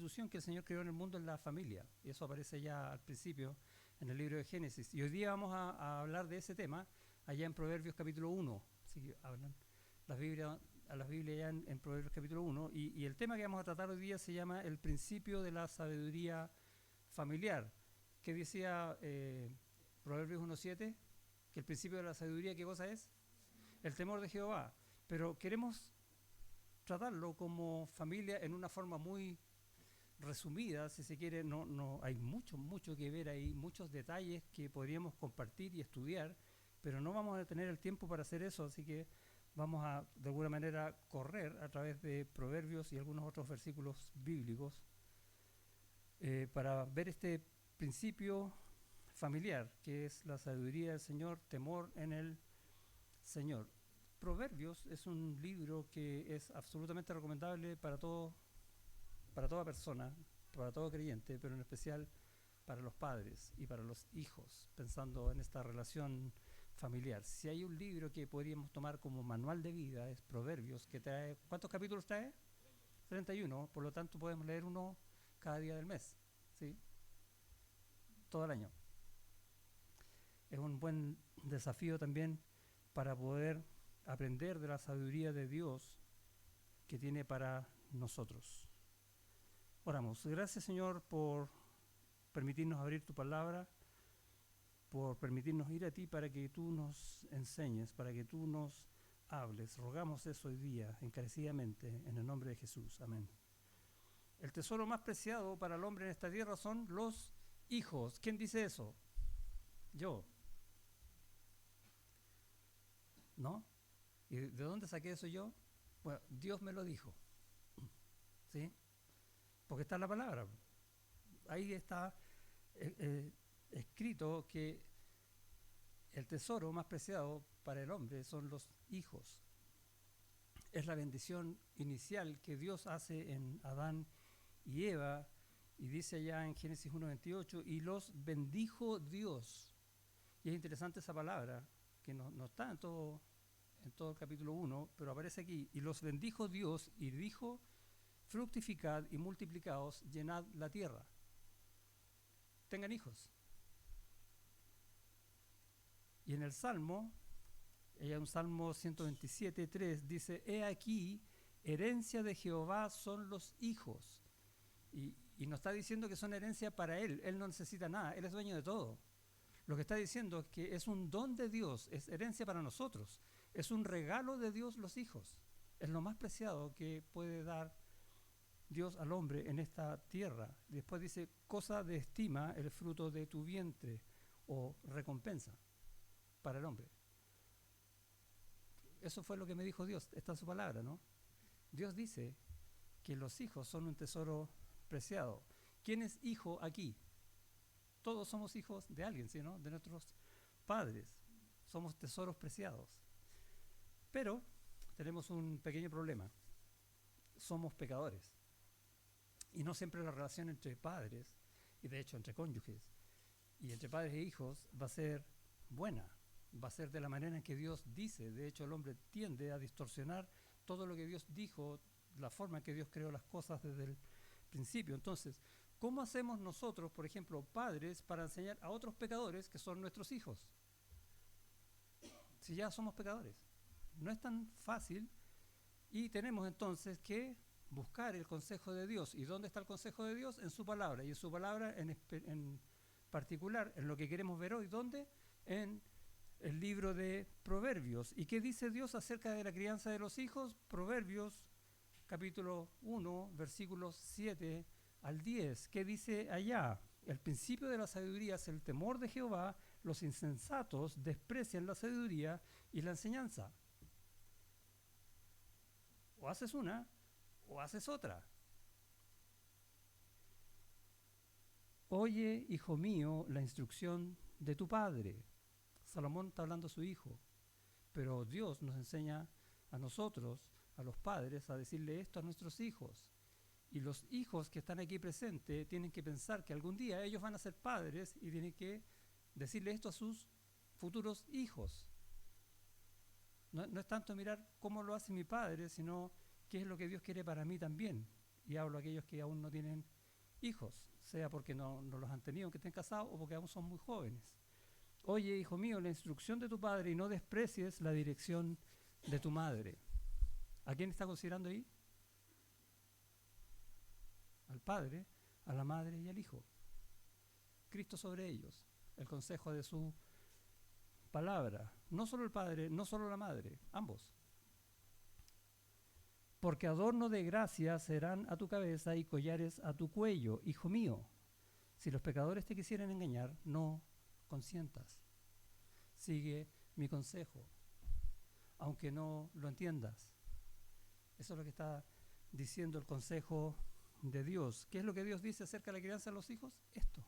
institución que el Señor creó en el mundo es la familia. Y eso aparece ya al principio en el libro de Génesis. Y hoy día vamos a hablar de ese tema allá en Proverbios capítulo 1. ¿Sí? Hablan a las Biblias ya en Proverbios capítulo 1. Y el tema que vamos a tratar hoy día se llama el principio de la sabiduría familiar. ¿Qué decía Proverbios 1.7? Que el principio de la sabiduría, ¿qué cosa es? El temor de Jehová. Pero queremos tratarlo como familia en una forma muy resumida, si se quiere. No hay mucho que ver ahí, muchos detalles que podríamos compartir y estudiar, pero no vamos a tener el tiempo para hacer eso, así que vamos a, de alguna manera, correr a través de Proverbios y algunos otros versículos bíblicos para ver este principio familiar, que es la sabiduría del Señor, temor en el Señor. Proverbios es un libro que es absolutamente recomendable para toda persona, para todo creyente, pero en especial para los padres y para los hijos, pensando en esta relación familiar. Si hay un libro que podríamos tomar como manual de vida, es Proverbios, que trae, ¿cuántos capítulos trae? 31, por lo tanto podemos leer uno cada día del mes, ¿sí? Todo el año. Es un buen desafío también para poder aprender de la sabiduría de Dios que tiene para nosotros. Oramos. Gracias, Señor, por permitirnos abrir tu palabra, por permitirnos ir a ti para que tú nos enseñes, para que tú nos hables. Rogamos eso hoy día, encarecidamente, en el nombre de Jesús. Amén. El tesoro más preciado para el hombre en esta tierra son los hijos. ¿Quién dice eso? Yo. ¿No? ¿Y de dónde saqué eso yo? Bueno, Dios me lo dijo. ¿Sí? Porque está en la palabra. Ahí está escrito que el tesoro más preciado para el hombre son los hijos. Es la bendición inicial que Dios hace en Adán y Eva, y dice allá en Génesis 1.28, y los bendijo Dios. Y es interesante esa palabra, que no está en todo el capítulo 1, pero aparece aquí, y los bendijo Dios, y dijo, fructificad y multiplicaos, llenad la tierra. Tengan hijos. Y en el Salmo, un Salmo 127.3, dice, he aquí, herencia de Jehová son los hijos. Y nos está diciendo que son herencia para Él. Él no necesita nada, Él es dueño de todo. Lo que está diciendo es que es un don de Dios, es herencia para nosotros. Es un regalo de Dios los hijos. Es lo más preciado que puede dar Dios al hombre en esta tierra. Después dice, cosa de estima el fruto de tu vientre, o recompensa para el hombre. Eso fue lo que me dijo Dios, esta es su palabra, ¿no? Dios dice que los hijos son un tesoro preciado. ¿Quién es hijo aquí? Todos somos hijos de alguien, ¿sí, no? De nuestros padres. Somos tesoros preciados. Pero tenemos un pequeño problema. Somos pecadores. Y no siempre la relación entre padres, y de hecho entre cónyuges, y entre padres e hijos va a ser buena. Va a ser de la manera en que Dios dice. De hecho, el hombre tiende a distorsionar todo lo que Dios dijo, la forma en que Dios creó las cosas desde el principio. Entonces, ¿cómo hacemos nosotros, por ejemplo, padres, para enseñar a otros pecadores que son nuestros hijos? Si ya somos pecadores. No es tan fácil, y tenemos entonces que buscar el consejo de Dios. ¿Y dónde está el consejo de Dios? En su palabra. Y en su palabra en particular, en lo que queremos ver hoy, ¿dónde? En el libro de Proverbios. ¿Y qué dice Dios acerca de la crianza de los hijos? Proverbios capítulo 1, versículos 7 al 10. ¿Qué dice allá? El principio de la sabiduría es el temor de Jehová, los insensatos desprecian la sabiduría y la enseñanza. O haces una o haces otra. Oye, hijo mío, la instrucción de tu padre. Salomón está hablando a su hijo, pero Dios nos enseña a nosotros, a los padres, a decirle esto a nuestros hijos. Y los hijos que están aquí presentes tienen que pensar que algún día ellos van a ser padres y tienen que decirle esto a sus futuros hijos. No es tanto mirar cómo lo hace mi padre, sino qué es lo que Dios quiere para mí también. y hablo a aquellos que aún no tienen hijos, sea porque no los han tenido, que estén casados, o porque aún son muy jóvenes. Oye, hijo mío, la instrucción de tu padre y no desprecies la dirección de tu madre. ¿A quién está considerando ahí? Al padre, a la madre y al hijo. Cristo sobre ellos, el consejo de su palabra. No solo el padre, no solo la madre, ambos. Porque adorno de gracia serán a tu cabeza y collares a tu cuello, hijo mío. Si los pecadores te quisieren engañar, no consientas. Sigue mi consejo, aunque no lo entiendas. Eso es lo que está diciendo el consejo de Dios. ¿Qué es lo que Dios dice acerca de la crianza de los hijos? Esto.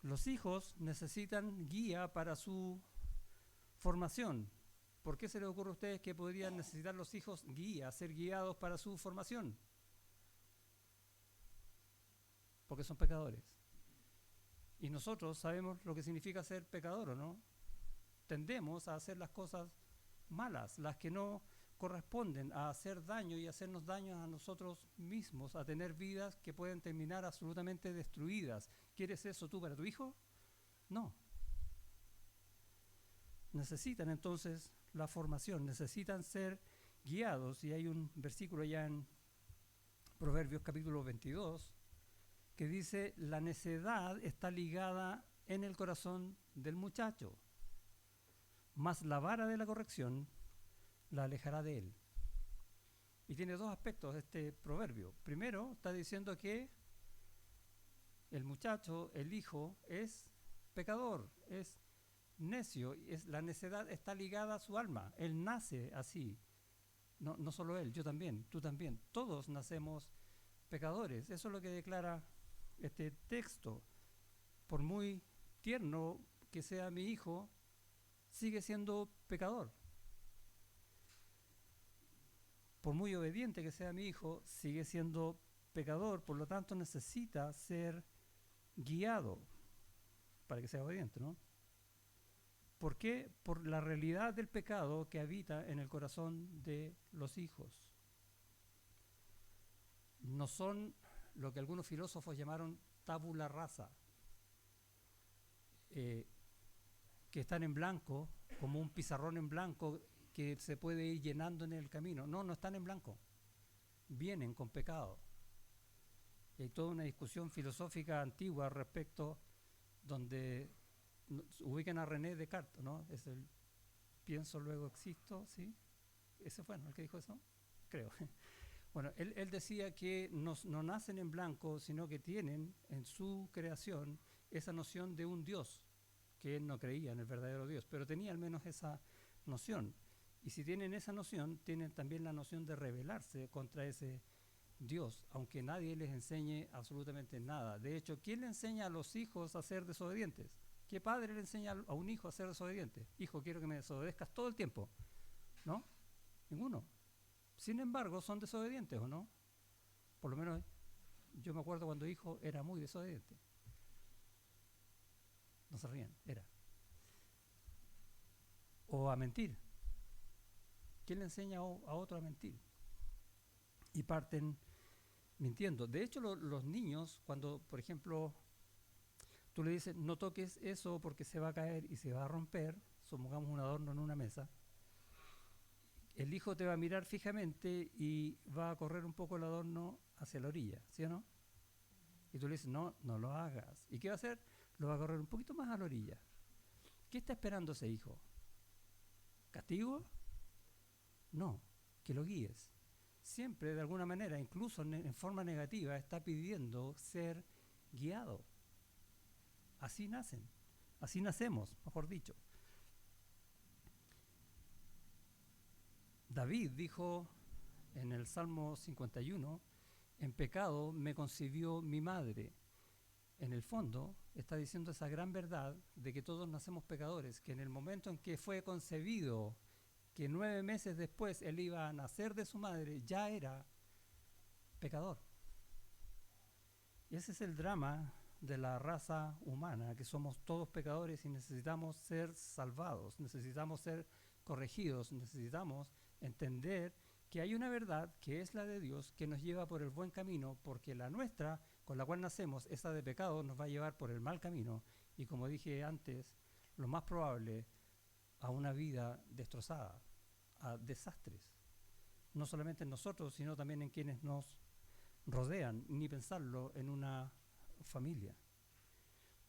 Los hijos necesitan guía para su formación. ¿Por qué se les ocurre a ustedes que podrían necesitar los hijos guía, ser guiados para su formación? Porque son pecadores. Y nosotros sabemos lo que significa ser pecador, ¿o no? Tendemos a hacer las cosas malas, las que no corresponden, a hacer daño y hacernos daño a nosotros mismos, a tener vidas que pueden terminar absolutamente destruidas. ¿Quieres eso tú para tu hijo? No. Necesitan entonces la formación, necesitan ser guiados, y hay un versículo ya en Proverbios capítulo 22 que dice: la necedad está ligada en el corazón del muchacho, mas la vara de la corrección la alejará de él. Y tiene dos aspectos este proverbio. Primero, está diciendo que el muchacho, el hijo, es pecador, es necio, la necedad está ligada a su alma. Él nace así. No solo él, yo también, tú también. Todos nacemos pecadores. Eso es lo que declara este texto. Por muy tierno que sea mi hijo, sigue siendo pecador. Por muy obediente que sea mi hijo, sigue siendo pecador. Por lo tanto, necesita ser guiado para que sea obediente, ¿no? ¿Por qué? Por la realidad del pecado que habita en el corazón de los hijos. No son lo que algunos filósofos llamaron tabula rasa, que están en blanco, como un pizarrón en blanco que se puede ir llenando en el camino. No están en blanco, vienen con pecado. Y hay toda una discusión filosófica antigua respecto, donde ubican a René Descartes, ¿no? Es el pienso, luego existo, ¿sí? ¿Ese fue, ¿no?, el que dijo eso? Creo. Bueno, él decía que no nacen en blanco, sino que tienen en su creación esa noción de un Dios, que él no creía en el verdadero Dios, pero tenía al menos esa noción. Y si tienen esa noción, tienen también la noción de rebelarse contra ese Dios, aunque nadie les enseñe absolutamente nada. De hecho, ¿quién le enseña a los hijos a ser desobedientes? ¿Qué padre le enseña a un hijo a ser desobediente? Hijo, quiero que me desobedezcas todo el tiempo. ¿No? Ninguno. Sin embargo, son desobedientes, ¿o no? Por lo menos yo me acuerdo cuando hijo era muy desobediente. No se rían, era. O a mentir. ¿Quién le enseña a otro a mentir? Y parten mintiendo. De hecho, los niños, cuando, por ejemplo, tú le dices, no toques eso porque se va a caer y se va a romper, supongamos un adorno en una mesa, el hijo te va a mirar fijamente y va a correr un poco el adorno hacia la orilla, ¿sí o no? Y tú le dices, no lo hagas. ¿Y qué va a hacer? Lo va a correr un poquito más a la orilla. ¿Qué está esperando ese hijo? ¿Castigo? No, que lo guíes. Siempre, de alguna manera, incluso en forma negativa, está pidiendo ser guiado. Así nacen, así nacemos, mejor dicho. David dijo en el Salmo 51, en pecado me concibió mi madre. En el fondo está diciendo esa gran verdad de que todos nacemos pecadores, que en el momento en que fue concebido, que 9 meses después él iba a nacer de su madre, ya era pecador. Y ese es el drama de la raza humana, que somos todos pecadores y necesitamos ser salvados, necesitamos ser corregidos, necesitamos entender que hay una verdad que es la de Dios que nos lleva por el buen camino, porque la nuestra, con la cual nacemos, esa de pecado, nos va a llevar por el mal camino y, como dije antes, lo más probable, a una vida destrozada, a desastres, no solamente en nosotros, sino también en quienes nos rodean, ni pensarlo en una familia.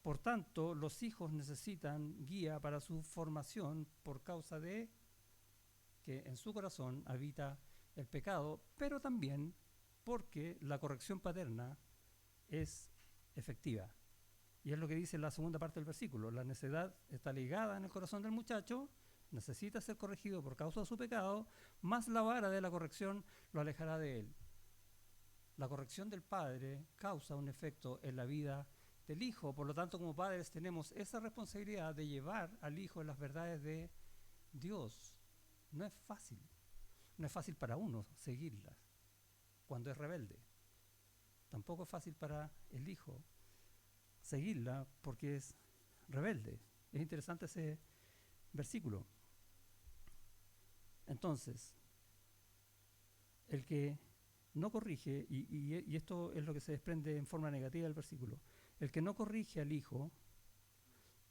Por tanto, los hijos necesitan guía para su formación por causa de que en su corazón habita el pecado, pero también porque la corrección paterna es efectiva. Y es lo que dice la segunda parte del versículo. La necedad está ligada en el corazón del muchacho, necesita ser corregido por causa de su pecado, más la vara de la corrección lo alejará de él. La corrección del padre causa un efecto en la vida del hijo, por lo tanto, como padres tenemos esa responsabilidad de llevar al hijo en las verdades de Dios. No es fácil, no es fácil para uno seguirlas cuando es rebelde. Tampoco es fácil para el hijo seguirla porque es rebelde. Es interesante ese versículo. Entonces, el que no corrige, y esto es lo que se desprende en forma negativa del versículo, el que no corrige al hijo,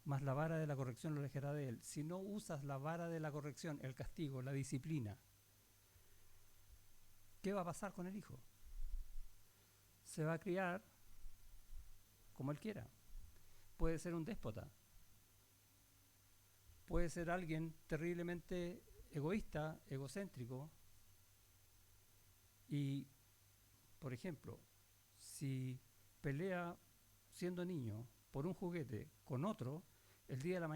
más la vara de la corrección lo alejará de él. Si no usas la vara de la corrección, el castigo, la disciplina, ¿qué va a pasar con el hijo? Se va a criar como él quiera. Puede ser un déspota. Puede ser alguien terriblemente egoísta, egocéntrico. Y, por ejemplo, si pelea siendo niño por un juguete con otro, el día de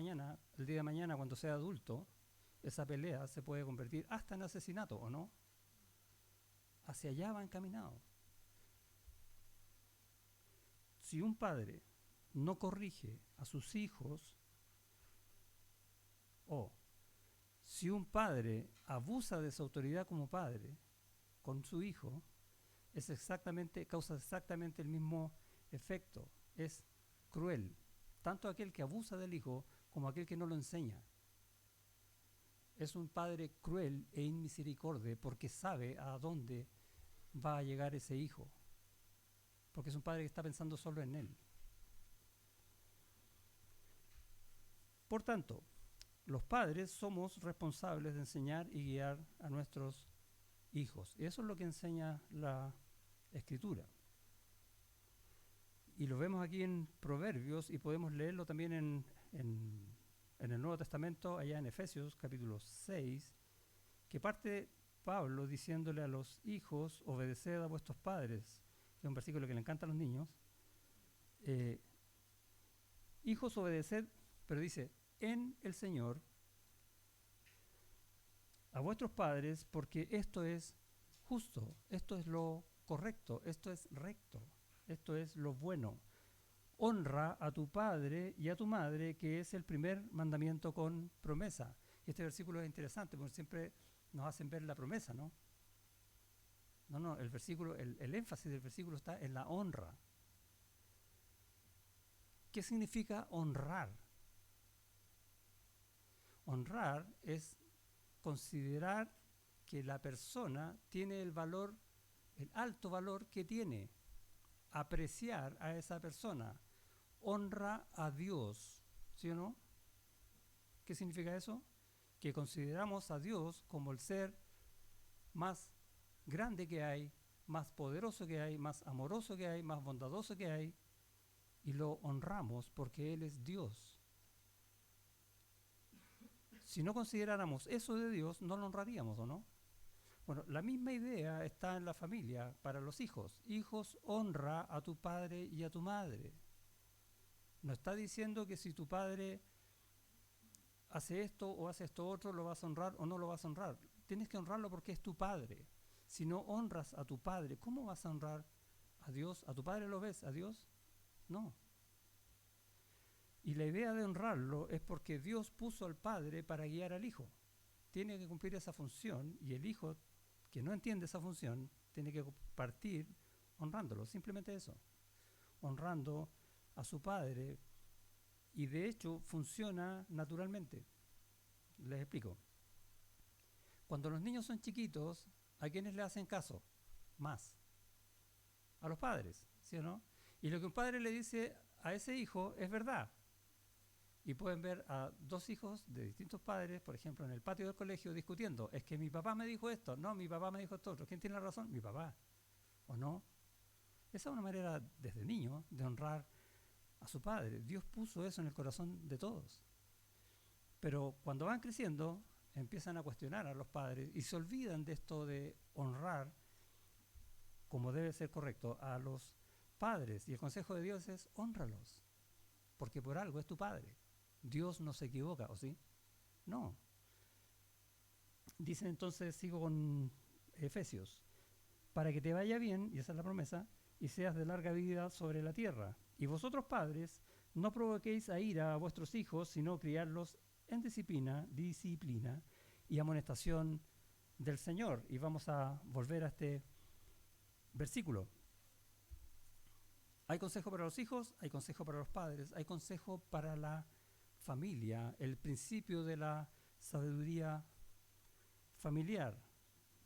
mañana cuando sea adulto, esa pelea se puede convertir hasta en asesinato, ¿o no? Hacia allá va encaminado. Si un padre no corrige a sus hijos, o si un padre abusa de su autoridad como padre con su hijo, causa exactamente el mismo efecto. Es cruel, tanto aquel que abusa del hijo como aquel que no lo enseña. Es un padre cruel e inmisericorde porque sabe a dónde va a llegar ese hijo, porque es un padre que está pensando solo en él. Por tanto, los padres somos responsables de enseñar y guiar a nuestros hijos. Y eso es lo que enseña la Escritura. Y lo vemos aquí en Proverbios y podemos leerlo también en el Nuevo Testamento, allá en Efesios capítulo 6, que parte Pablo diciéndole a los hijos, obedeced a vuestros padres, que es un versículo que le encanta a los niños. Hijos, obedeced, pero dice, en el Señor, a vuestros padres, porque esto es justo, esto es lo correcto, esto es recto, esto es lo bueno. Honra a tu padre y a tu madre, que es el primer mandamiento con promesa. Y este versículo es interesante porque siempre nos hacen ver la promesa, ¿no? No, el énfasis del versículo está en la honra. ¿Qué significa honrar? Honrar es considerar que la persona tiene el valor, el alto valor que tiene. Apreciar a esa persona. Honra a Dios, ¿sí o no? ¿Qué significa eso? Que consideramos a Dios como el ser más grande que hay, más poderoso que hay, más amoroso que hay, más bondadoso que hay, y lo honramos porque Él es Dios. Si no consideráramos eso de Dios, no lo honraríamos, ¿o no? Bueno, la misma idea está en la familia para los hijos. Hijos, honra a tu padre y a tu madre. No está diciendo que si tu padre hace esto o hace esto otro, lo vas a honrar o no lo vas a honrar. Tienes que honrarlo porque es tu padre. Si no honras a tu padre, ¿cómo vas a honrar a Dios? ¿A tu padre lo ves? ¿A Dios? No. Y la idea de honrarlo es porque Dios puso al padre para guiar al hijo. Tiene que cumplir esa función y el hijo que no entiende esa función tiene que partir honrándolo. Simplemente eso. Honrando a su padre. Y de hecho funciona naturalmente. Les explico. Cuando los niños son chiquitos, ¿A quiénes le hacen caso? Más. A los padres, ¿sí o no? Y lo que un padre le dice a ese hijo es verdad. Y pueden ver a dos hijos de distintos padres, por ejemplo, en el patio del colegio discutiendo. Es que mi papá me dijo esto, no, mi papá me dijo esto otro. ¿Quién tiene la razón? Mi papá. ¿O no? Esa es una manera, desde niño, de honrar a su padre. Dios puso eso en el corazón de todos. Pero cuando van creciendo, empiezan a cuestionar a los padres y se olvidan de esto de honrar, como debe ser correcto, a los padres. Y el consejo de Dios es: hónralos, porque por algo es tu padre. Dios no se equivoca, ¿o sí? No. Dice entonces, sigo con Efesios, para que te vaya bien, y esa es la promesa, y seas de larga vida sobre la tierra. Y vosotros, padres, no provoquéis a ira a vuestros hijos, sino criarlos en disciplina y amonestación del Señor. Y vamos a volver a este versículo. Hay consejo para los hijos, hay consejo para los padres, hay consejo para la familia, el principio de la sabiduría familiar.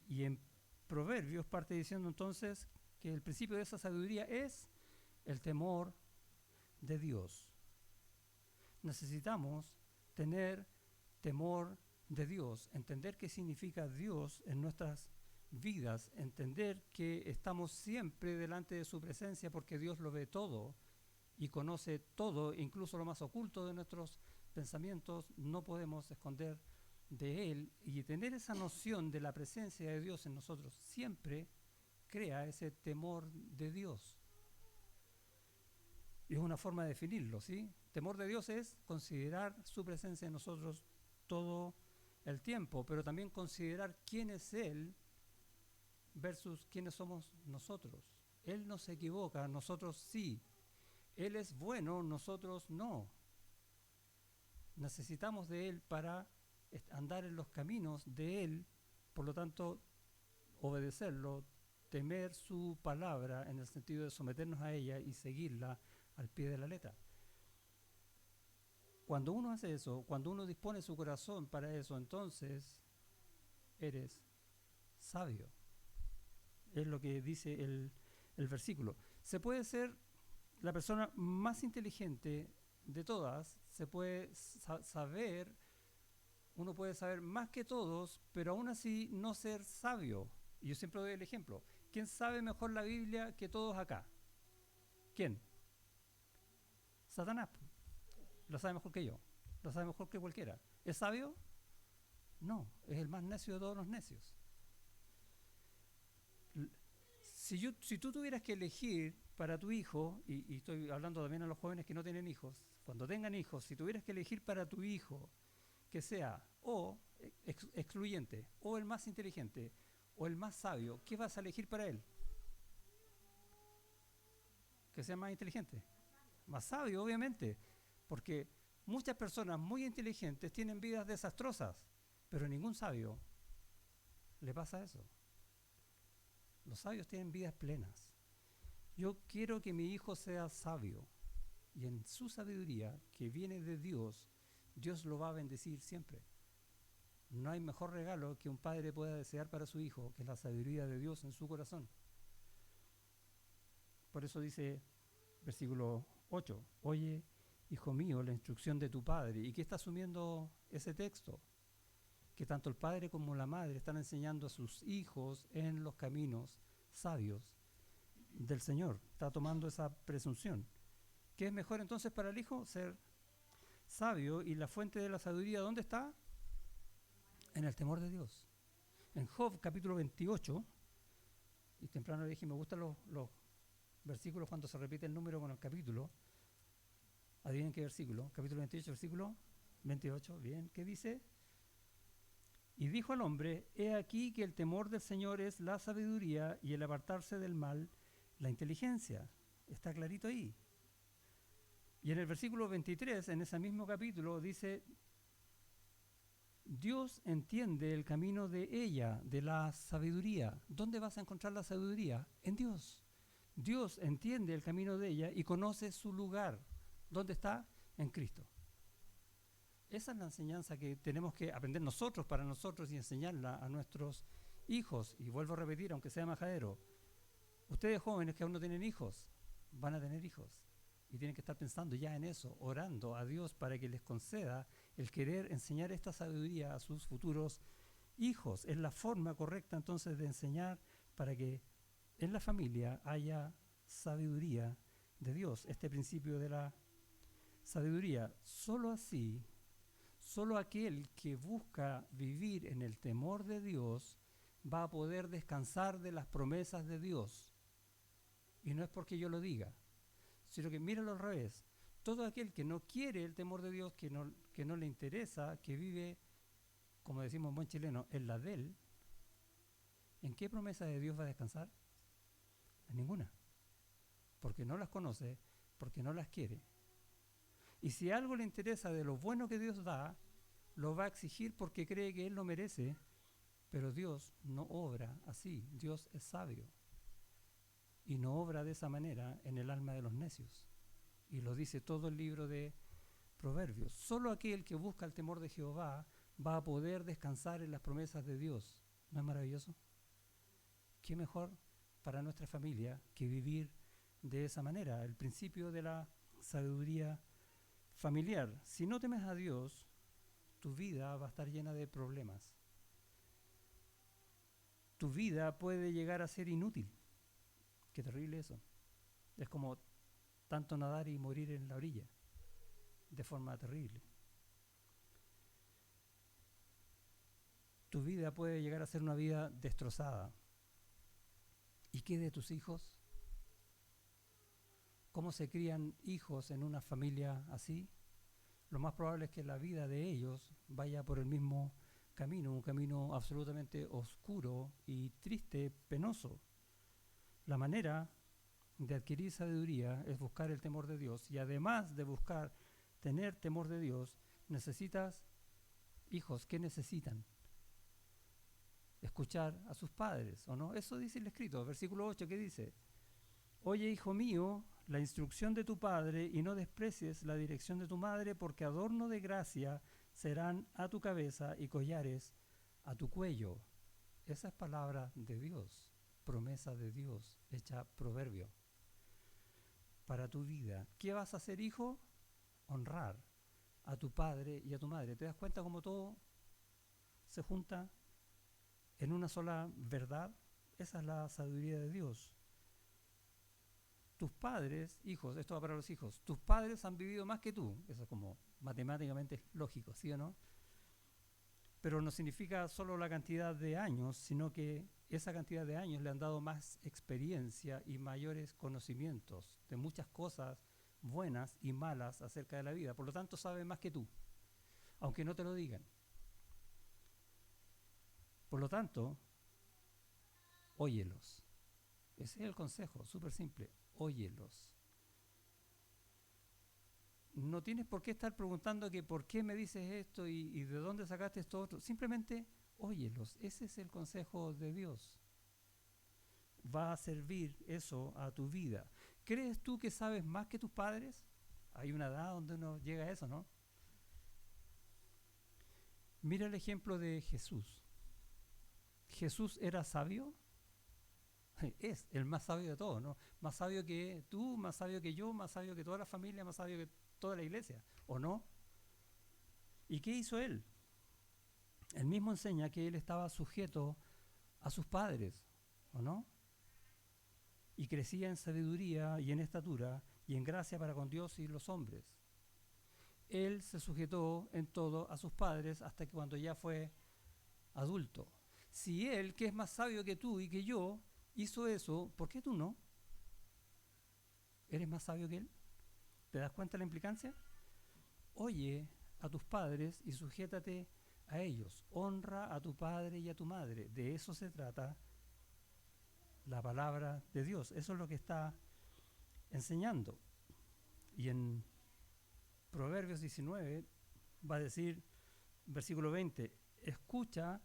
Y en Proverbios parte diciendo entonces que el principio de esa sabiduría es el temor de Dios. Necesitamos tener temor de Dios, entender qué significa Dios en nuestras vidas, entender que estamos siempre delante de su presencia porque Dios lo ve todo y conoce todo, incluso lo más oculto de nuestros pensamientos. No podemos esconder de Él, y tener esa noción de la presencia de Dios en nosotros siempre crea ese temor de Dios. Y es una forma de definirlo, ¿sí? Temor de Dios es considerar su presencia en nosotros todo el tiempo, pero también considerar quién es Él versus quiénes somos nosotros. Él no se equivoca, nosotros sí. Él es bueno, nosotros no. Necesitamos de Él para andar en los caminos de Él, por lo tanto, obedecerlo, temer su palabra en el sentido de someternos a ella y seguirla al pie de la letra. Cuando uno hace eso, cuando uno dispone su corazón para eso, entonces eres sabio. Es lo que dice el versículo. Se puede ser la persona más inteligente de todas, se puede saber, uno puede saber más que todos, pero aún así no ser sabio. Y yo siempre doy el ejemplo. ¿Quién sabe mejor la Biblia que todos acá? ¿Quién? Satanás. Lo sabe mejor que yo. Lo sabe mejor que cualquiera. ¿Es sabio? No, es el más necio de todos los necios. Si tú tuvieras que elegir para tu hijo, y estoy hablando también a los jóvenes que no tienen hijos, cuando tengan hijos, si tuvieras que elegir para tu hijo que sea o excluyente, o el más inteligente, o el más sabio, ¿qué vas a elegir para él? Que sea más inteligente. Más sabio, obviamente, porque muchas personas muy inteligentes tienen vidas desastrosas, pero ningún sabio le pasa eso. Los sabios tienen vidas plenas. Yo quiero que mi hijo sea sabio, y en su sabiduría, que viene de Dios, Dios lo va a bendecir siempre. No hay mejor regalo que un padre pueda desear para su hijo que la sabiduría de Dios en su corazón. Por eso dice versículo 8, oye, hijo mío, la instrucción de tu padre. ¿Y qué está asumiendo ese texto? Que tanto el padre como la madre están enseñando a sus hijos en los caminos sabios del Señor. Está tomando esa presunción. ¿Qué es mejor entonces para el hijo? Ser sabio. ¿Y la fuente de la sabiduría dónde está? En el temor de Dios. En Job capítulo 28, y temprano le dije, me gustan los versículos cuando se repite el número con el capítulo. Adivinen qué versículo. Capítulo 28, versículo 28. Bien, ¿qué dice? Y dijo al hombre, he aquí que el temor del Señor es la sabiduría, y el apartarse del mal, la inteligencia. Está clarito ahí. Y en el versículo 23, en ese mismo capítulo, dice, Dios entiende el camino de ella, de la sabiduría. ¿Dónde vas a encontrar la sabiduría? En Dios. Dios entiende el camino de ella y conoce su lugar. ¿Dónde está? En Cristo. Esa es la enseñanza que tenemos que aprender nosotros para nosotros y enseñarla a nuestros Hijos, y vuelvo a repetir, aunque sea majadero, ustedes jóvenes que aún no tienen hijos, van a tener hijos. Y tienen que estar pensando ya en eso, orando a Dios para que les conceda el querer enseñar esta sabiduría a sus futuros hijos. Es la forma correcta entonces de enseñar para que en la familia haya sabiduría de Dios, este principio de la sabiduría. Solo así, solo aquel que busca vivir en el temor de Dios va a poder descansar de las promesas de Dios. Y no es porque yo lo diga, sino que míralo al revés. Todo aquel que no quiere el temor de Dios, que no le interesa, que vive, como decimos en buen chileno, en la de él, ¿en qué promesa de Dios va a descansar? En ninguna. Porque no las conoce, porque no las quiere. Y si algo le interesa de lo bueno que Dios da, lo va a exigir porque cree que Él lo merece, pero Dios no obra así. Dios es sabio y no obra de esa manera en el alma de los necios. Y lo dice todo el libro de Proverbios. Solo aquel que busca el temor de Jehová va a poder descansar en las promesas de Dios. ¿No es maravilloso? ¿Qué mejor para nuestra familia que vivir de esa manera? El principio de la sabiduría familiar. Si no temes a Dios, tu vida va a estar llena de problemas. Tu vida puede llegar a ser inútil. Qué terrible eso. Es como tanto nadar y morir en la orilla, de forma terrible. Tu vida puede llegar a ser una vida destrozada. ¿Y qué de tus hijos? ¿Cómo se crían hijos en una familia así? Lo más probable es que la vida de ellos vaya por el mismo camino, un camino absolutamente oscuro y triste, penoso. La manera de adquirir sabiduría es buscar el temor de Dios, y además de buscar tener temor de Dios, necesitas hijos. ¿Qué necesitan? Escuchar a sus padres, ¿o no? Eso dice el escrito, versículo 8, ¿qué dice? Oye, hijo mío, la instrucción de tu padre, y no desprecies la dirección de tu madre, porque adorno de gracia serán a tu cabeza y collares a tu cuello. Esa es palabra de Dios, promesa de Dios, hecha proverbio para tu vida. ¿Qué vas a hacer, hijo? Honrar a tu padre y a tu madre. ¿Te das cuenta cómo todo se junta en una sola verdad? Esa es la sabiduría de Dios. Tus padres, hijos, esto va para los hijos, tus padres han vivido más que tú. Eso es como matemáticamente lógico, ¿sí o no? Pero no significa solo la cantidad de años, sino que esa cantidad de años le han dado más experiencia y mayores conocimientos de muchas cosas buenas y malas acerca de la vida. Por lo tanto, saben más que tú, aunque no te lo digan. Por lo tanto, óyelos. Ese es el consejo, súper simple. Óyelos. No tienes por qué estar preguntando que por qué me dices esto y de dónde sacaste esto otro. Simplemente óyelos. Ese es el consejo de Dios. Va a servir eso a tu vida. ¿Crees tú que sabes más que tus padres? Hay una edad donde uno llega a eso, ¿no? Mira el ejemplo de Jesús. ¿Jesús era sabio? Es el más sabio de todos, ¿no? Más sabio que tú, más sabio que yo, más sabio que toda la familia, más sabio que toda la iglesia, ¿o no? ¿Y qué hizo él? Él mismo enseña que él estaba sujeto a sus padres, ¿o no? Y crecía en sabiduría y en estatura y en gracia para con Dios y los hombres. Él se sujetó en todo a sus padres hasta que cuando ya fue adulto. Si él, que es más sabio que tú y que yo, hizo eso, ¿por qué tú no? ¿Eres más sabio que él? ¿Te das cuenta de la implicancia? Oye a tus padres y sujétate a ellos. Honra a tu padre y a tu madre. De eso se trata la palabra de Dios. Eso es lo que está enseñando. Y en Proverbios 19 va a decir, versículo 20, escucha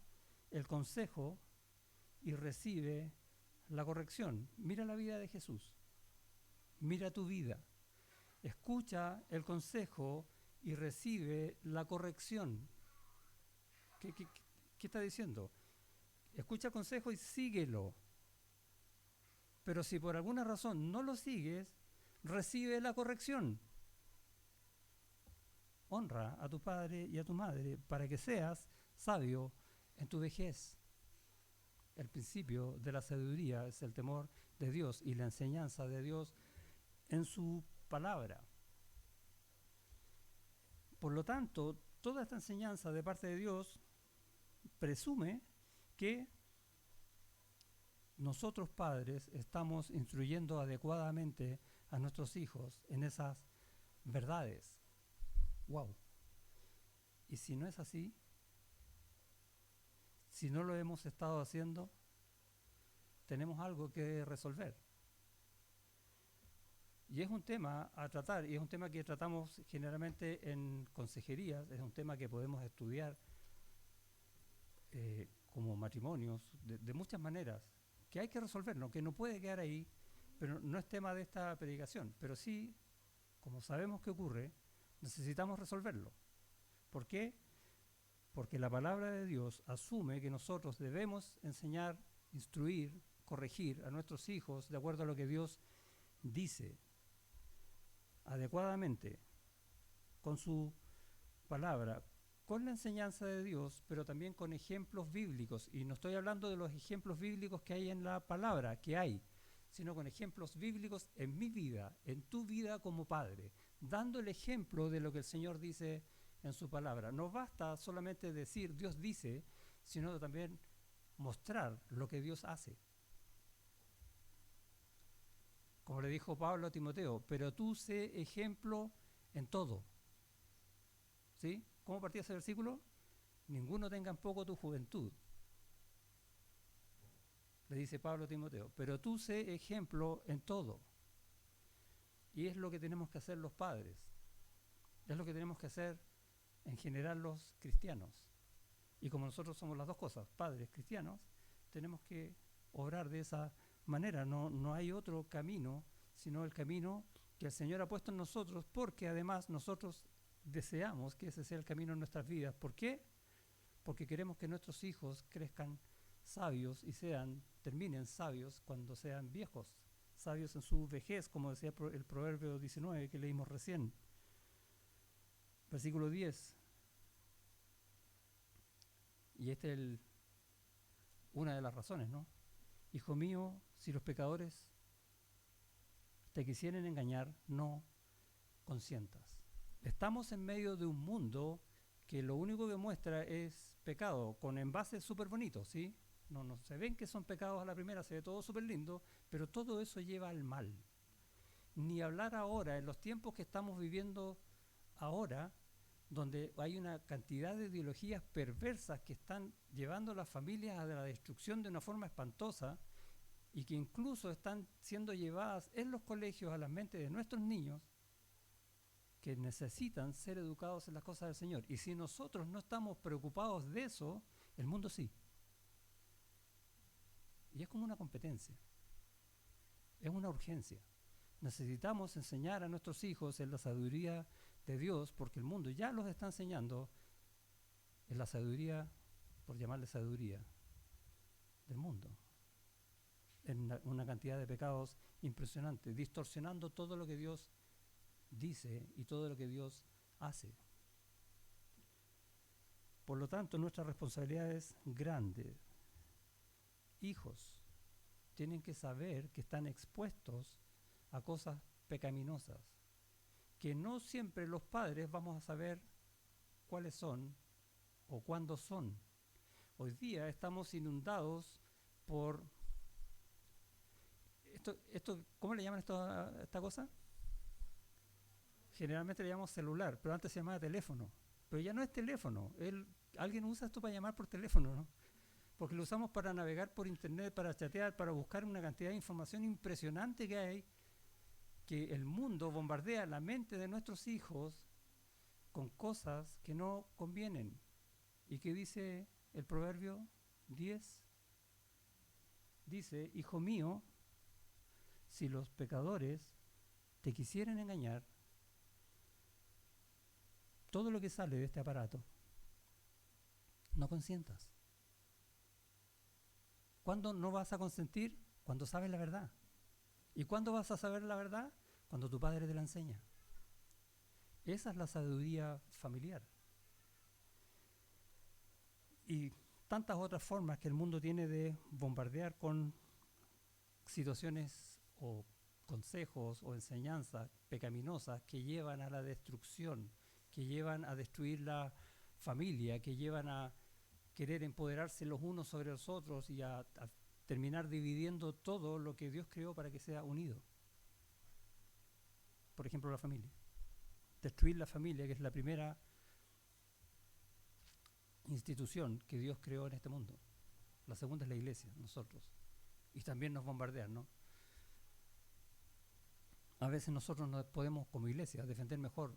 el consejo y recibe la corrección. Mira la vida de Jesús. Mira tu vida. Escucha el consejo y recibe la corrección. ¿Qué está diciendo? Escucha el consejo y síguelo. Pero si por alguna razón no lo sigues, recibe la corrección. Honra a tu padre y a tu madre para que seas sabio en tu vejez. El principio de la sabiduría es el temor de Dios y la enseñanza de Dios en su palabra. Por lo tanto, toda esta enseñanza de parte de Dios presume que nosotros padres estamos instruyendo adecuadamente a nuestros hijos en esas verdades. ¡Wow! Y si no es así, si no lo hemos estado haciendo, tenemos algo que resolver. Y es un tema a tratar, y es un tema que tratamos generalmente en consejerías, es un tema que podemos estudiar como matrimonios de muchas maneras, que hay que resolverlo, que no puede quedar ahí, pero no es tema de esta predicación. Pero sí, como sabemos que ocurre, necesitamos resolverlo. ¿Por qué? Porque la palabra de Dios asume que nosotros debemos enseñar, instruir, corregir a nuestros hijos de acuerdo a lo que Dios dice, adecuadamente, con su palabra, con la enseñanza de Dios, pero también con ejemplos bíblicos. Y no estoy hablando de los ejemplos bíblicos que hay en la palabra, que hay, sino con ejemplos bíblicos en mi vida, en tu vida como padre, dando el ejemplo de lo que el Señor dice en su palabra. No basta solamente decir Dios dice, sino también mostrar lo que Dios hace. Como le dijo Pablo a Timoteo, pero tú sé ejemplo en todo. ¿Sí? ¿Cómo partía ese versículo? Ninguno tenga en poco tu juventud. Le dice Pablo a Timoteo, pero tú sé ejemplo en todo. Y es lo que tenemos que hacer los padres. Es lo que tenemos que hacer en general los cristianos. Y como nosotros somos las dos cosas, padres cristianos, tenemos que obrar de esa manera. No hay otro camino, sino el camino que el Señor ha puesto en nosotros, porque además nosotros deseamos que ese sea el camino en nuestras vidas. ¿Por qué? Porque queremos que nuestros hijos crezcan sabios y terminen sabios cuando sean viejos, sabios en su vejez, como decía el Proverbio 19 que leímos recién. Versículo 10. Y esta es una de las razones, ¿no? Hijo mío, si los pecadores te quisieren engañar, no consientas. Estamos en medio de un mundo que lo único que muestra es pecado, con envases súper bonitos, ¿sí? No se ven que son pecados a la primera, se ve todo súper lindo, pero todo eso lleva al mal. Ni hablar ahora, en los tiempos que estamos viviendo ahora, donde hay una cantidad de ideologías perversas que están llevando a las familias a la destrucción de una forma espantosa y que incluso están siendo llevadas en los colegios a las mentes de nuestros niños que necesitan ser educados en las cosas del Señor. Y si nosotros no estamos preocupados de eso, el mundo sí. Y es como una competencia, es una urgencia. Necesitamos enseñar a nuestros hijos en la sabiduría de Dios, porque el mundo ya los está enseñando en la sabiduría, por llamarle sabiduría, del mundo. En una cantidad de pecados impresionante, distorsionando todo lo que Dios dice y todo lo que Dios hace. Por lo tanto, nuestra responsabilidad es grande. Hijos tienen que saber que están expuestos a cosas pecaminosas, que no siempre los padres vamos a saber cuáles son o cuándo son. Hoy día estamos inundados por esto, ¿cómo le llaman esta cosa? Generalmente le llamamos celular, pero antes se llamaba teléfono. Pero ya no es teléfono. Alguien usa esto para llamar por teléfono, ¿no? Porque lo usamos para navegar por internet, para chatear, para buscar una cantidad de información impresionante que hay, que el mundo bombardea la mente de nuestros hijos con cosas que no convienen. ¿Y qué dice el Proverbio 10? Dice, hijo mío, si los pecadores te quisieren engañar, todo lo que sale de este aparato, no consientas. ¿Cuándo no vas a consentir? Cuando sabes la verdad. ¿Y cuándo vas a saber la verdad? Cuando tu padre te la enseña. Esa es la sabiduría familiar. Y tantas otras formas que el mundo tiene de bombardear con situaciones o consejos o enseñanzas pecaminosas que llevan a la destrucción, que llevan a destruir la familia, que llevan a querer empoderarse los unos sobre los otros y a terminar dividiendo todo lo que Dios creó para que sea unido. Por ejemplo, la familia. Destruir la familia, que es la primera institución que Dios creó en este mundo. La segunda es la iglesia, nosotros. Y también nos bombardean, ¿no? A veces nosotros nos podemos, como iglesia, defender mejor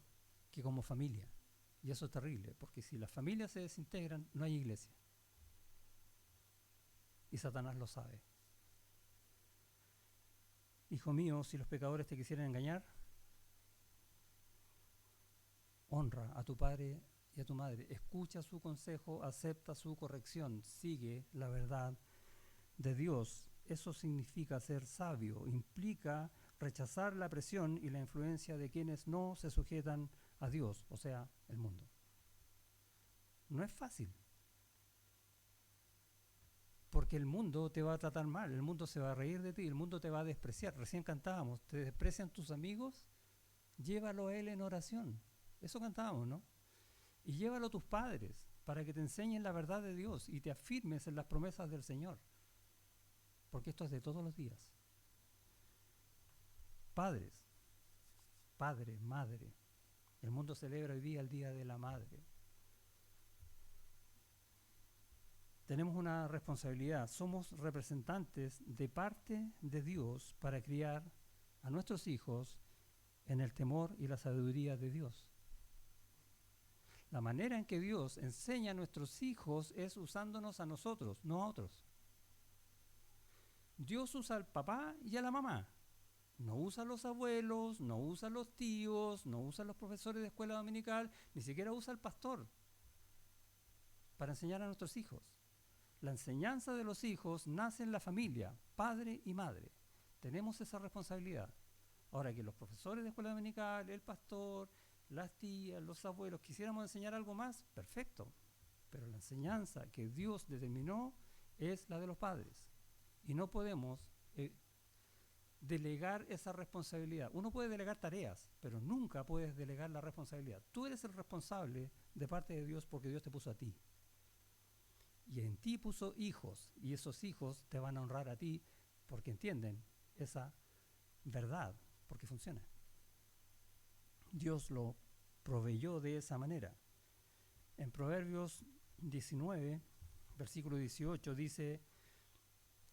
que como familia. Y eso es terrible, porque si las familias se desintegran, no hay iglesia. Y Satanás lo sabe. Hijo mío, si los pecadores te quisieran engañar, honra a tu padre y a tu madre. Escucha su consejo, acepta su corrección, sigue la verdad de Dios. Eso significa ser sabio, implica rechazar la presión y la influencia de quienes no se sujetan a Dios, o sea, el mundo. No es fácil, porque el mundo te va a tratar mal, el mundo se va a reír de ti, el mundo te va a despreciar. Recién cantábamos, te desprecian tus amigos, llévalo a él en oración. Eso cantábamos, ¿no? Y llévalo a tus padres para que te enseñen la verdad de Dios y te afirmes en las promesas del Señor. Porque esto es de todos los días. Padres, padre, madre. El mundo celebra hoy día el Día de la Madre. Tenemos una responsabilidad. Somos representantes de parte de Dios para criar a nuestros hijos en el temor y la sabiduría de Dios. La manera en que Dios enseña a nuestros hijos es usándonos a nosotros, no a otros. Dios usa al papá y a la mamá. No usa a los abuelos, no usa a los tíos, no usa a los profesores de escuela dominical, ni siquiera usa al pastor para enseñar a nuestros hijos. La enseñanza de los hijos nace en la familia, padre y madre. Tenemos esa responsabilidad. Ahora que los profesores de escuela dominical, el pastor, las tías, los abuelos, quisiéramos enseñar algo más, perfecto. Pero la enseñanza que Dios determinó es la de los padres. Y no podemos delegar esa responsabilidad. Uno puede delegar tareas, pero nunca puedes delegar la responsabilidad. Tú eres el responsable de parte de Dios porque Dios te puso a ti. Y en ti puso hijos, y esos hijos te van a honrar a ti porque entienden esa verdad, porque funciona. Dios lo proveyó de esa manera. En Proverbios 19, versículo 18, dice: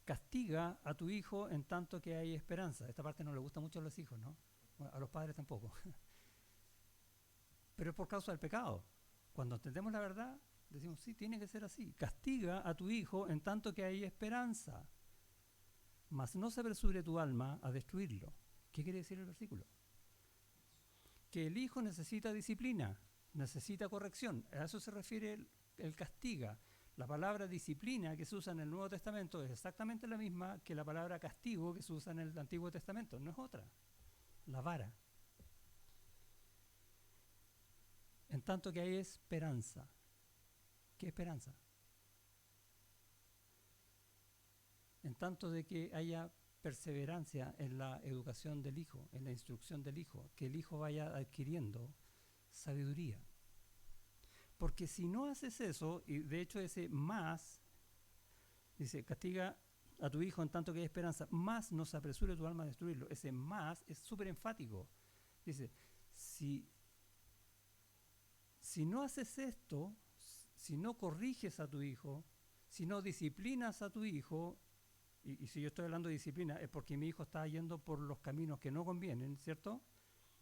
castiga a tu hijo en tanto que hay esperanza. Esta parte no le gusta mucho a los hijos, ¿no? Bueno, a los padres tampoco. Pero es por causa del pecado. Cuando entendemos la verdad, decimos, sí, tiene que ser así. Castiga a tu hijo en tanto que hay esperanza, mas no se apresure tu alma a destruirlo. ¿Qué quiere decir el versículo? Que el hijo necesita disciplina, necesita corrección. A eso se refiere el castiga. La palabra disciplina que se usa en el Nuevo Testamento es exactamente la misma que la palabra castigo que se usa en el Antiguo Testamento. No es otra. La vara. En tanto que hay esperanza. ¿Qué esperanza? En tanto de que haya perseverancia en la educación del hijo, en la instrucción del hijo, que el hijo vaya adquiriendo sabiduría. Porque si no haces eso, y de hecho ese más, dice, castiga a tu hijo en tanto que hay esperanza, más no se apresure tu alma a destruirlo. Ese más es súper enfático. Dice, si no haces esto, si no corriges a tu hijo, si no disciplinas a tu hijo, y si yo estoy hablando de disciplina es porque mi hijo está yendo por los caminos que no convienen, ¿cierto?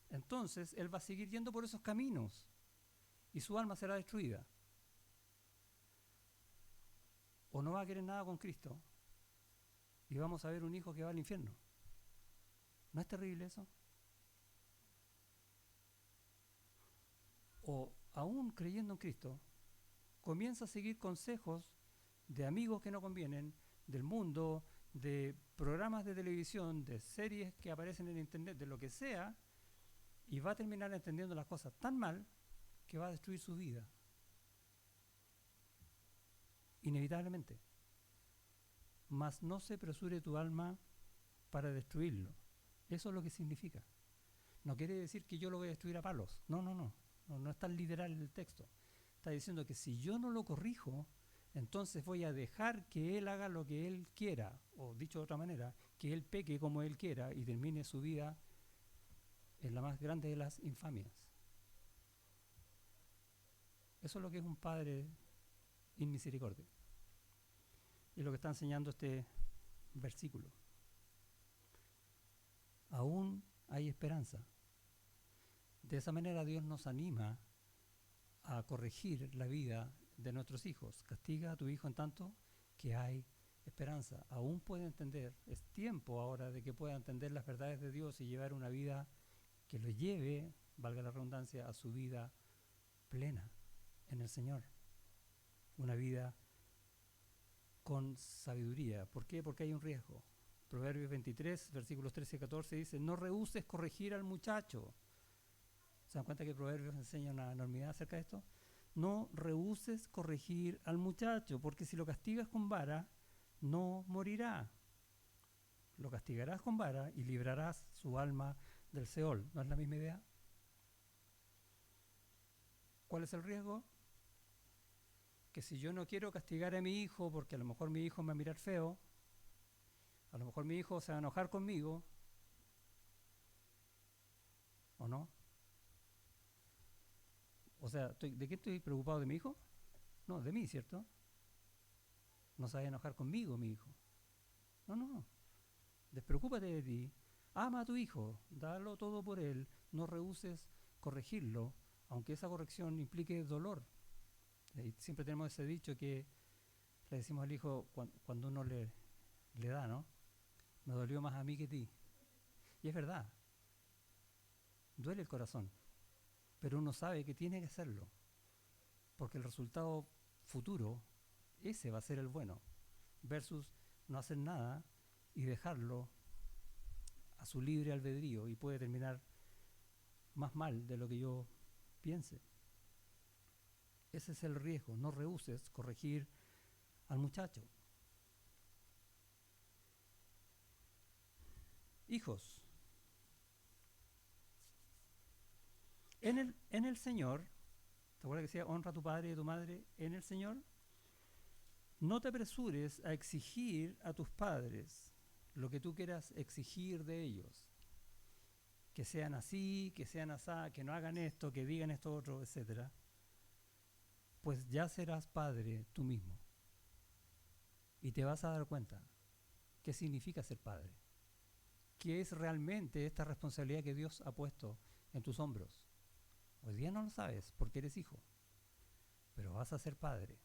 Entonces él va a seguir yendo por esos caminos y su alma será destruida. O no va a querer nada con Cristo y vamos a ver un hijo que va al infierno. ¿No es terrible eso? O aún creyendo en Cristo, comienza a seguir consejos de amigos que no convienen, del mundo, de programas de televisión, de series que aparecen en internet, de lo que sea, y va a terminar entendiendo las cosas tan mal que va a destruir su vida. Inevitablemente. Mas no se apresure tu alma para destruirlo. Eso es lo que significa. No quiere decir que yo lo voy a destruir a palos. No es tan literal el texto. Está diciendo que si yo no lo corrijo, entonces voy a dejar que él haga lo que él quiera, o dicho de otra manera, que él peque como él quiera y termine su vida en la más grande de las infamias. Eso es lo que es un padre in misericordia. Y lo que está enseñando este versículo. Aún hay esperanza. De esa manera Dios nos anima a corregir la vida de nuestros hijos. Castiga a tu hijo en tanto que hay esperanza. Aún puede entender, es tiempo ahora de que pueda entender las verdades de Dios y llevar una vida que lo lleve, valga la redundancia, a su vida plena en el Señor. Una vida con sabiduría. ¿Por qué? Porque hay un riesgo. Proverbios 23, versículos 13 y 14 dice, no rehuses corregir al muchacho. ¿Se dan cuenta que Proverbios enseña una enormidad acerca de esto? No rehuses corregir al muchacho, porque si lo castigas con vara, no morirá. Lo castigarás con vara y librarás su alma del Seol. ¿No es la misma idea? ¿Cuál es el riesgo? Que si yo no quiero castigar a mi hijo, porque a lo mejor mi hijo me va a mirar feo, a lo mejor mi hijo se va a enojar conmigo, ¿o no? O sea, ¿de qué estoy preocupado? ¿De mi hijo? No, de mí, ¿cierto? No se va a enojar conmigo mi hijo. No. Despreocúpate de ti. Ama a tu hijo, dalo todo por él, no rehuses corregirlo, aunque esa corrección implique dolor. Y siempre tenemos ese dicho que le decimos al hijo cuando uno le da, ¿no? Me dolió más a mí que a ti. Y es verdad, duele el corazón, pero uno sabe que tiene que hacerlo, porque el resultado futuro, ese va a ser el bueno, versus no hacer nada y dejarlo a su libre albedrío y puede terminar más mal de lo que yo piense. Ese es el riesgo, no rehuses corregir al muchacho. Hijos, en el Señor, ¿te acuerdas que decía honra a tu padre y a tu madre en el Señor? No te apresures a exigir a tus padres lo que tú quieras exigir de ellos. Que sean así, que sean asá, que no hagan esto, que digan esto otro, etc. Pues ya serás padre tú mismo. Y te vas a dar cuenta qué significa ser padre. ¿Qué es realmente esta responsabilidad que Dios ha puesto en tus hombros? Hoy día no lo sabes porque eres hijo, pero vas a ser padre.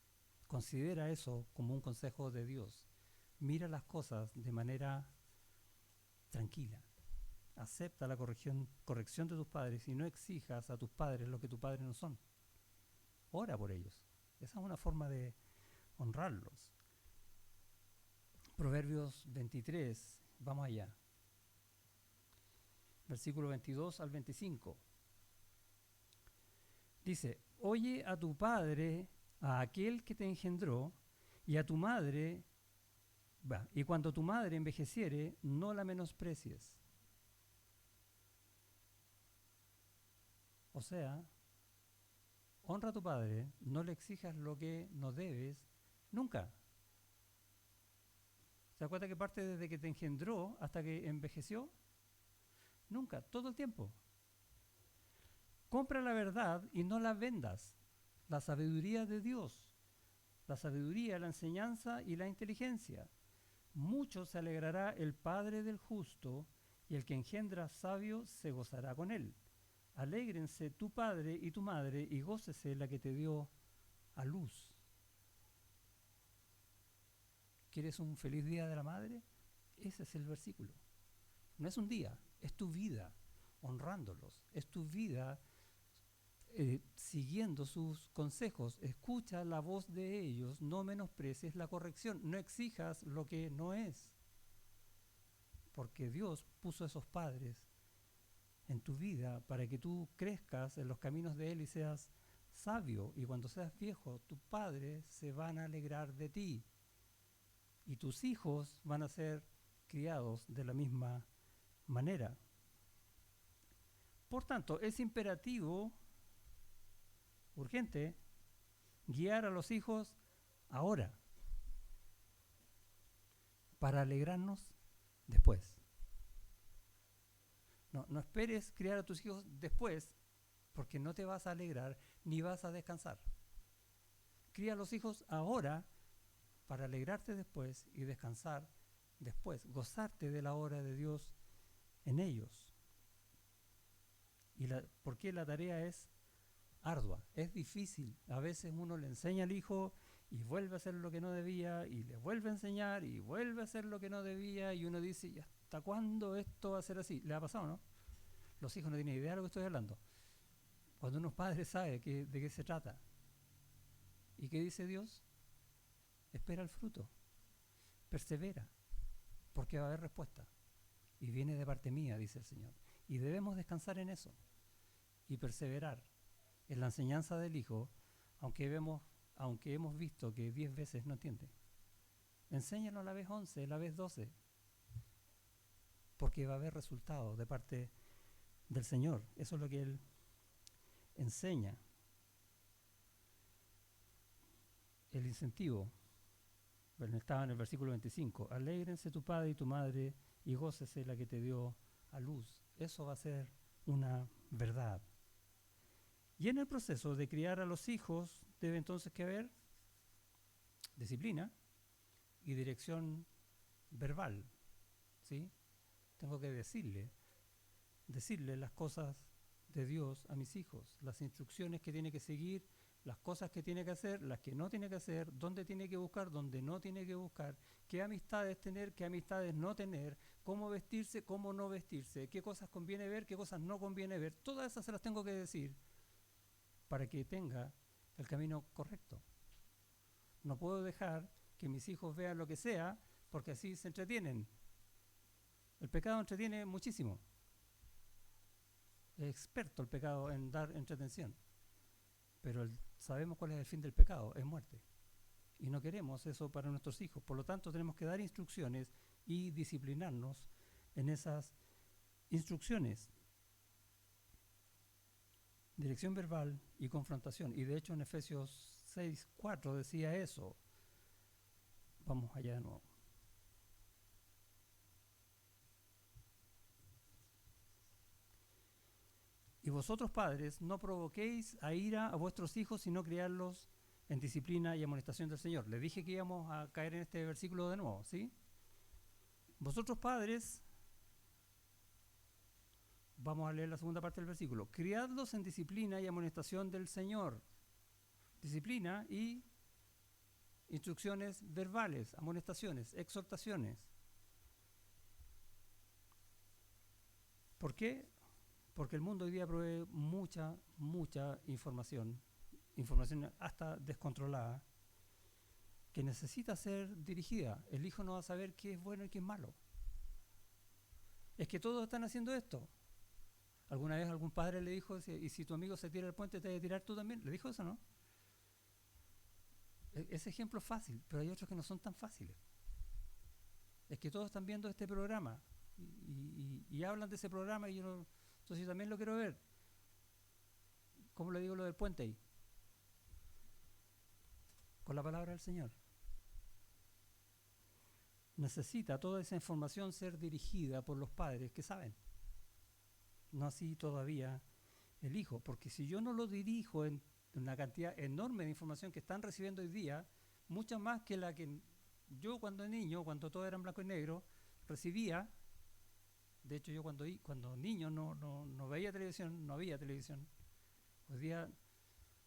Considera eso como un consejo de Dios. Mira las cosas de manera tranquila. Acepta la corrección de tus padres y no exijas a tus padres lo que tus padres no son. Ora por ellos. Esa es una forma de honrarlos. Proverbios 23, vamos allá. Versículo 22 al 25. Dice, oye a tu padre, a aquel que te engendró, y a tu madre, y cuando tu madre envejeciere, no la menosprecies. O sea, honra a tu padre, no le exijas lo que no debes nunca. ¿Se acuerda que parte desde que te engendró hasta que envejeció? Nunca, todo el tiempo. Compra la verdad y no la vendas. La sabiduría de Dios, la sabiduría, la enseñanza y la inteligencia. Mucho se alegrará el padre del justo y el que engendra sabio se gozará con él. Alégrense tu padre y tu madre y gócese la que te dio a luz. ¿Quieres un feliz día de la madre? Ese es el versículo. No es un día, es tu vida honrándolos. Es tu vida siguiendo sus consejos. Escucha la voz de ellos, no menosprecies la corrección, no exijas lo que no es. Porque Dios puso a esos padres en tu vida para que tú crezcas en los caminos de Él y seas sabio. Y cuando seas viejo, tus padres se van a alegrar de ti. Y tus hijos van a ser criados de la misma manera. Por tanto, es imperativo, urgente, guiar a los hijos ahora para alegrarnos después. No esperes criar a tus hijos después, porque no te vas a alegrar ni vas a descansar. Cría a los hijos ahora para alegrarte después y descansar después, gozarte de la obra de Dios en ellos. Porque la tarea es ardua, es difícil. A veces uno le enseña al hijo y vuelve a hacer lo que no debía, y le vuelve a enseñar y vuelve a hacer lo que no debía, y uno dice, ¿y hasta cuándo esto va a ser así? ¿Le ha pasado, no? Los hijos no tienen idea de lo que estoy hablando. Cuando unos padres saben de qué se trata. ¿Y qué dice Dios? Espera el fruto, persevera, porque va a haber respuesta. Y viene de parte mía, dice el Señor. Y debemos descansar en eso y perseverar en la enseñanza del Hijo, aunque hemos visto que 10 veces no entiende. Enséñalo a la vez 11, a la vez 12, porque va a haber resultados de parte del Señor. Eso es lo que Él enseña. El incentivo, bueno, estaba en el versículo 25, alégrense tu padre y tu madre y gócese la que te dio a luz. Eso va a ser una verdad. Y en el proceso de criar a los hijos debe entonces que haber disciplina y dirección verbal, ¿sí? Tengo que decirle las cosas de Dios a mis hijos, las instrucciones que tiene que seguir, las cosas que tiene que hacer, las que no tiene que hacer, dónde tiene que buscar, dónde no tiene que buscar, qué amistades tener, qué amistades no tener, cómo vestirse, cómo no vestirse, qué cosas conviene ver, qué cosas no conviene ver. Todas esas se las tengo que decir para que tenga el camino correcto. No puedo dejar que mis hijos vean lo que sea, porque así se entretienen. El pecado entretiene muchísimo. Es experto el pecado en dar entretención. Pero sabemos cuál es el fin del pecado, es muerte. Y no queremos eso para nuestros hijos. Por lo tanto, tenemos que dar instrucciones y disciplinarnos en esas instrucciones. Dirección verbal y confrontación. Y de hecho en Efesios 6:4 decía eso. Vamos allá de nuevo. Y vosotros padres, no provoquéis a ira a vuestros hijos, sino criarlos en disciplina y amonestación del Señor. Les dije que íbamos a caer en este versículo de nuevo, ¿sí? Vosotros padres, vamos a leer la segunda parte del versículo, criadlos en disciplina y amonestación del Señor. Disciplina y instrucciones verbales, amonestaciones, exhortaciones. ¿Por qué? Porque el mundo hoy día provee mucha información hasta descontrolada, que necesita ser dirigida. El hijo no va a saber qué es bueno y qué es malo. Es que todos están haciendo esto. ¿Alguna vez algún padre le dijo, y si tu amigo se tira el puente, te debe tirar tú también? ¿Le dijo eso, no? Ese ejemplo es fácil, pero hay otros que no son tan fáciles. Es que todos están viendo este programa y hablan de ese programa y entonces yo también lo quiero ver. ¿Cómo le digo lo del puente ahí? Con la palabra del Señor. Necesita toda esa información ser dirigida por los padres que saben. No así todavía el hijo, porque si yo no lo dirijo en una cantidad enorme de información que están recibiendo hoy día, mucha más que la que yo cuando niño, cuando todo era en blanco y negro, recibía. De hecho, yo cuando niño no veía televisión, no había televisión. Hoy día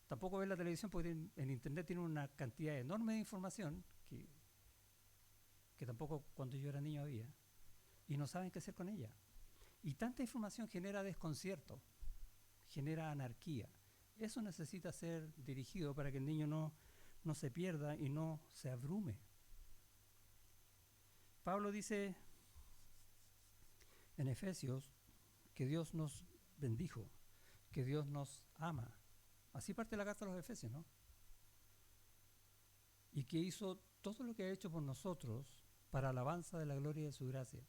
tampoco ver la televisión porque en internet tiene una cantidad enorme de información que tampoco cuando yo era niño había. Y no saben qué hacer con ella. Y tanta información genera desconcierto, genera anarquía. Eso necesita ser dirigido para que el niño no se pierda y no se abrume. Pablo dice en Efesios que Dios nos bendijo, que Dios nos ama. Así parte la carta a los Efesios, ¿no? Y que hizo todo lo que ha hecho por nosotros para alabanza de la gloria de su gracia.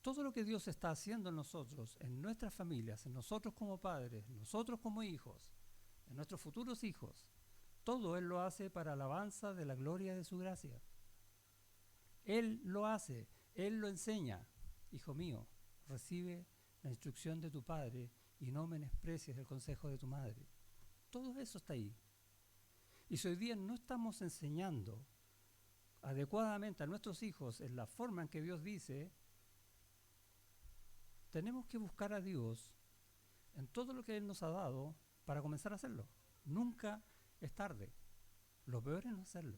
Todo lo que Dios está haciendo en nosotros, en nuestras familias, en nosotros como padres, nosotros como hijos, en nuestros futuros hijos, todo Él lo hace para alabanza de la gloria de su gracia. Él lo hace, Él lo enseña. Hijo mío, recibe la instrucción de tu padre y no menosprecies el consejo de tu madre. Todo eso está ahí. Y si hoy día no estamos enseñando adecuadamente a nuestros hijos en la forma en que Dios dice, tenemos que buscar a Dios en todo lo que Él nos ha dado para comenzar a hacerlo. Nunca es tarde. Lo peor es no hacerlo.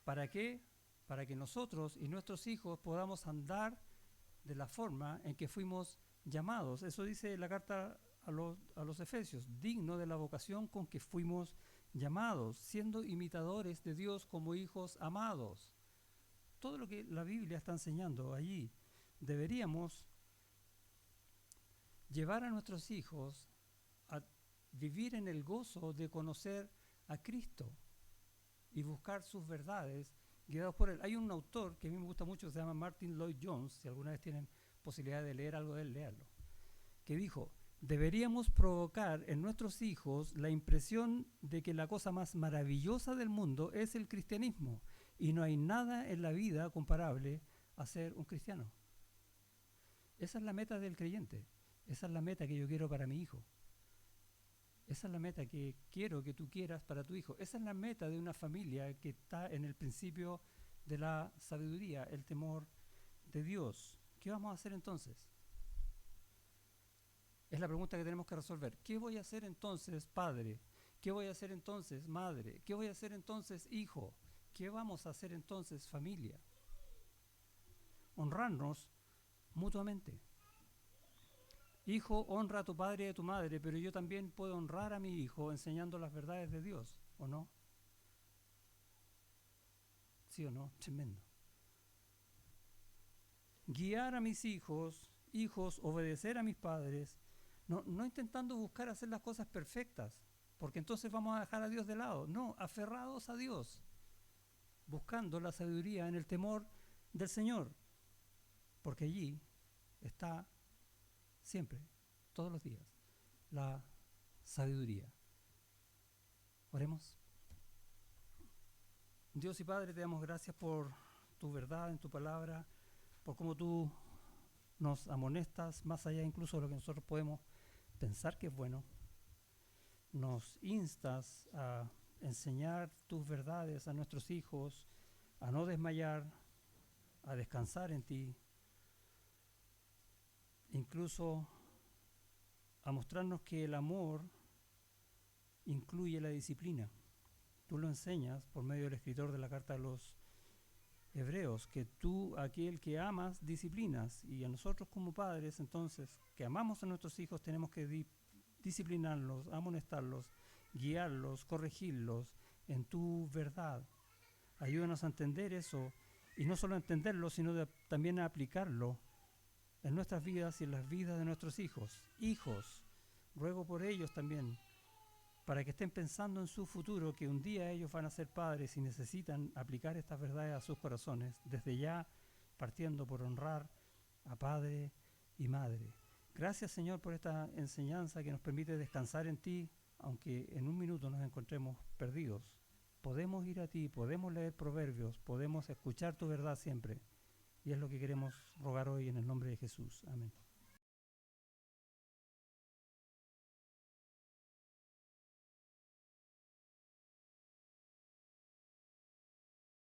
¿Para qué? Para que nosotros y nuestros hijos podamos andar de la forma en que fuimos llamados. Eso dice la carta a los Efesios, digno de la vocación con que fuimos llamados, siendo imitadores de Dios como hijos amados. Todo lo que la Biblia está enseñando allí, deberíamos llevar a nuestros hijos a vivir en el gozo de conocer a Cristo y buscar sus verdades guiados por Él. Hay un autor que a mí me gusta mucho, que se llama Martin Lloyd Jones, si alguna vez tienen posibilidad de leer algo de él, léanlo, que dijo: deberíamos provocar en nuestros hijos la impresión de que la cosa más maravillosa del mundo es el cristianismo y no hay nada en la vida comparable a ser un cristiano. Esa es la meta del creyente, esa es la meta que yo quiero para mi hijo. Esa es la meta que quiero que tú quieras para tu hijo. Esa es la meta de una familia que está en el principio de la sabiduría, el temor de Dios. ¿Qué vamos a hacer entonces? Es la pregunta que tenemos que resolver. ¿Qué voy a hacer entonces, padre? ¿Qué voy a hacer entonces, madre? ¿Qué voy a hacer entonces, hijo? ¿Qué vamos a hacer entonces, familia? Honrarnos mutuamente. Hijo, honra a tu padre y a tu madre, pero yo también puedo honrar a mi hijo enseñando las verdades de Dios, ¿o no? ¿Sí o no? Tremendo. Guiar a mis hijos, obedecer a mis padres, no intentando buscar hacer las cosas perfectas, porque entonces vamos a dejar a Dios de lado. No, aferrados a Dios, buscando la sabiduría en el temor del Señor, porque allí está siempre, todos los días, la sabiduría. Oremos. Dios y Padre, te damos gracias por tu verdad en tu palabra, por cómo tú nos amonestas más allá incluso de lo que nosotros podemos pensar que es bueno. Nos instas a enseñar tus verdades a nuestros hijos, a no desmayar, a descansar en ti, incluso a mostrarnos que el amor incluye la disciplina. Tú lo enseñas por medio del escritor de la carta a los Hebreos, que tú, aquel que amas, disciplinas, y a nosotros como padres, entonces, que amamos a nuestros hijos, tenemos que disciplinarlos, amonestarlos, guiarlos, corregirlos en tu verdad. Ayúdanos a entender eso, y no solo a entenderlo, sino también a aplicarlo en nuestras vidas y en las vidas de nuestros hijos. Hijos, ruego por ellos también, para que estén pensando en su futuro, que un día ellos van a ser padres y necesitan aplicar estas verdades a sus corazones, desde ya partiendo por honrar a padre y madre. Gracias, Señor, por esta enseñanza que nos permite descansar en ti, aunque en un minuto nos encontremos perdidos. Podemos ir a ti, podemos leer proverbios, podemos escuchar tu verdad siempre. Y es lo que queremos rogar hoy en el nombre de Jesús. Amén.